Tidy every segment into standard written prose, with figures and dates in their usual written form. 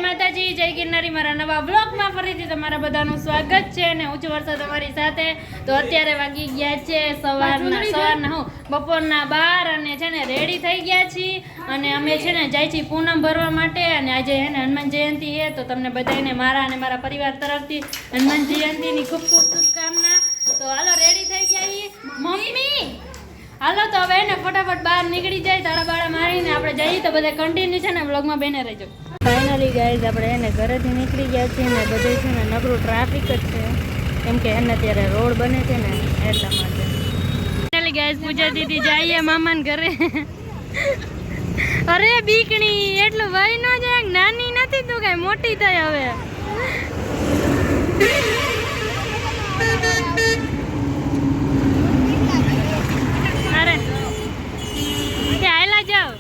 માતાજી, જય ગિરનારી. મારા નવા બ્લોગમાં ફરીથી તમારા બધાનું સ્વાગત છે અને હું છું વર્ષા તમારી સાથે. તો અત્યારે વાગી ગયા છે સવારના બપોરના 12 અને છે ને રેડી થઈ ગયા છીએ અને અમે છે ને જાય છીએ પૂનમ ભરવા માટે. અને આજે છે ને હનુમાન જયંતિ છે, તો તમને બધાને મારા અને મારા પરિવાર તરફથી હનુમાન જયંતિની ખૂબ ખૂબ શુભકામના. તો હાલો રેડી થઈ ગયા મમ્મી. હાલો તો હવે ને ફટાફટ બહાર નીકળી જાય, તાળા બાળા મારીને આપણે જઈએ. તો બધા કન્ટિન્યુ છે ને વ્લોગમાં બેને રહેજો. ફાઇનલી ગાઈઝ આપણે એને ઘરેથી નીકળી ગયા છીએ ને બધે છે ને નકરું ટ્રાફિક જ છે, કેમ કે એને ત્યારે રોડ બને છે ને એટલા માટે. ફાઇનલી ગાઈઝ પૂજા દીદી જઈએ મામાને ઘરે. અરે બીકણી એટલું વય ન જાય, નાની નથી તું કઈ મોટી થઈ હવે. અરે કે આયલા જાવ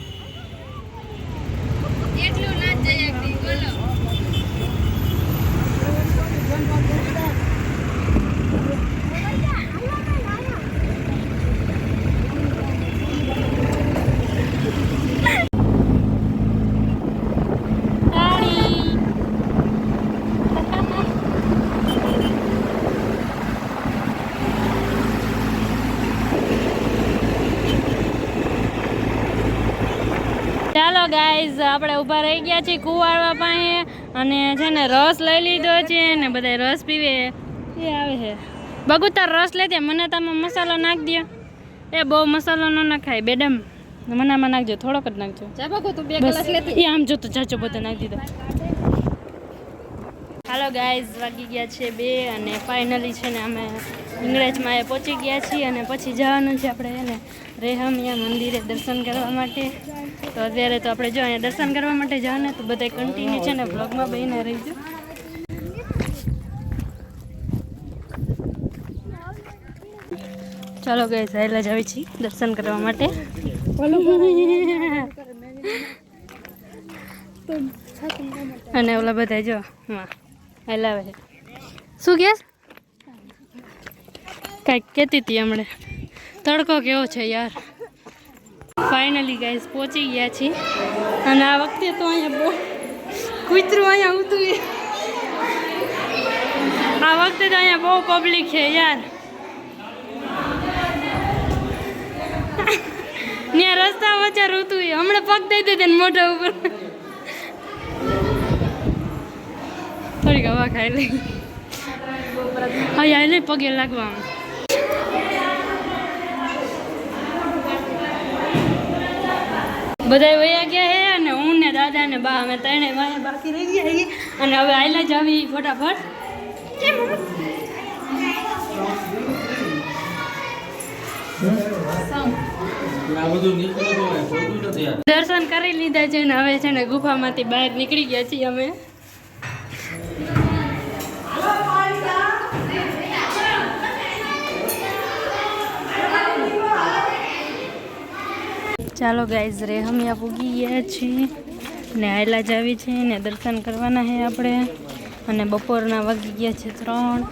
એટલું ના જઈએ બોલો. ચાલો ગાઈઝ આપણે ઊભા રહી ગયા છીએ કુવાડવા પાસે અને છે ને રસ લઈ લીધો છે ને બધા રસ પીવે એ આવે છે. બગુ તાર રસ લેજે, મને તમે મસાલો નાખ દો. એ બહુ મસાલો ન નાખાય બેડમ, મનામાં નાખજો, થોડોક જ નાખજો. તું 2 ગ્લાસ લેતી આમ જો તો ચાચો બધો નાખી દીધો. હાલો ગાઈઝ વાગી ગયા છે 2 અને ફાઇનલી છે ને અમે ઇંગ્રેજમાં પહોંચી ગયા છીએ અને પછી જવાનું છે આપણે એને રેહમિયા મંદિરે દર્શન કરવા માટે. તો અત્યારે તો આપણે જો અહીંયા દર્શન કરવા માટે જવાને તો બધા કન્ટિન્યુ છે ને બ્લોગમાં બેહીને રહીજો. ચાલો ગાઈઝ હાઈલા જ આવી છીએ દર્શન કરવા માટે. અને ઓલા બધા જો હાઈલા આવે. શું કહેશ? કાંઈક કહેતી હતી હમણાં. તડકો કેવો છે યાર. ફાઇનલી ગાઈઝ પહોંચી ગયા છીએ અને આ વખતે તો અહીંયા બહુ કૂતરું અહીંયા ઉતું. આ વખતે તો અહીંયા બહુ પબ્લિક છે યાર. ત્યાં રસ્તા વચ્ચે ઋતુ હમણાં પગ દઈ દે ને મોઢા ઉપર. થોડીક હવા ખાઈ લઈ. હા લઈ પગે લાગવા. બધા વયા ગયા હે અને હું ને દાદા ને બા અમે ત્રણે વાય બાકી રહી ગયા અને હવે આયલા જ આવી ફટાફટ. દર્શન કરી લીધા છે ને હવે છે ને ગુફામાંથી બહાર નીકળી ગયા છીએ અમે. ચાલો ગાઈઝ રેહમિયા પૂગી ગયા છીએ ને આયલા જ આવી છે ને દર્શન કરવાના છે આપણે. અને બપોરના વાગી ગયા છે 3.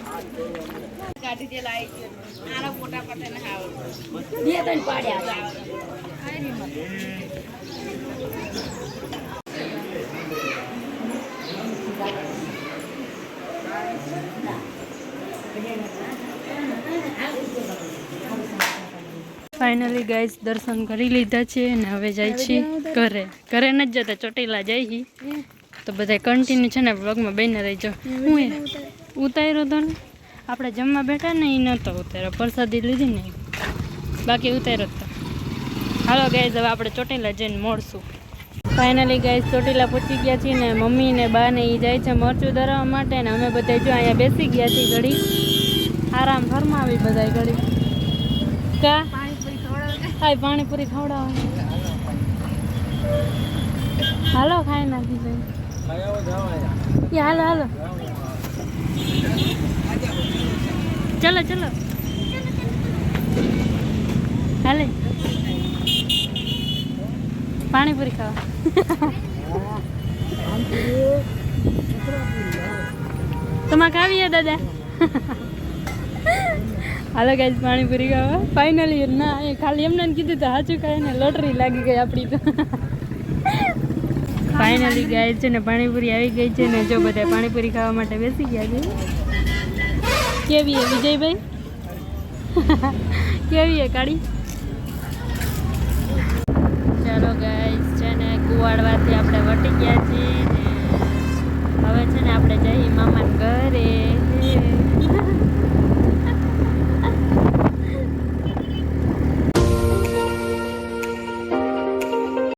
ફાઇનલી ગાઈઝ દર્શન કરી લીધા છે ને હવે જાય છીએ ઘરે. ઘરે નથી જતા, ચોટીલા જઈ. તો બધા કન્ટિન્યુ છે ને વ્લોગમાં બેને રહીજો. હું ઉતાર્યો હતો ને આપણે જમવા બેઠા ને એ નહોતો ઉતાર્યો, પ્રસાદી લીધી ને બાકી ઉતાર્યો તો. હાલો ગાઈઝ હવે આપણે ચોટીલા જઈને મળશું. ફાઇનલી ગાઈઝ ચોટીલા પહોંચી ગયા છીએ ને મમ્મી ને બા ને એ જાય છે મરચું ધરાવવા માટે ને અમે બધા જો અહીંયા બેસી ગયા છીએ ઘડી આરામ ફરમાવી બધા ઘડી. કા હા પાણીપુરી ખવડાવવાની. હાલો ખાઈ નાખી ભાઈ. હાલો હાલો ચલો ચલો હાલે પાણીપુરી ખાવા. તમારે ખાવી દાદા? હાલો ગાઈસ પાણીપુરી ખાવા. ફાઇનલી ના ખાલી એમને કીધું તો સાચું કાંઈ ને લોટરી લાગી ગઈ આપણી તો. ફાઇનલી ગાય છે ને પાણીપુરી આવી ગઈ છે ને જો બધા પાણીપુરી ખાવા માટે બેસી ગયા છે. કેવી હે વિજયભાઈ? કેવી હે કાળી? ચાલો ગાઈસ છે ને કુવાડવાથી આપણે વટી ગયા છીએ ને હવે છે ને આપણે જઈએ મામાના ઘરે.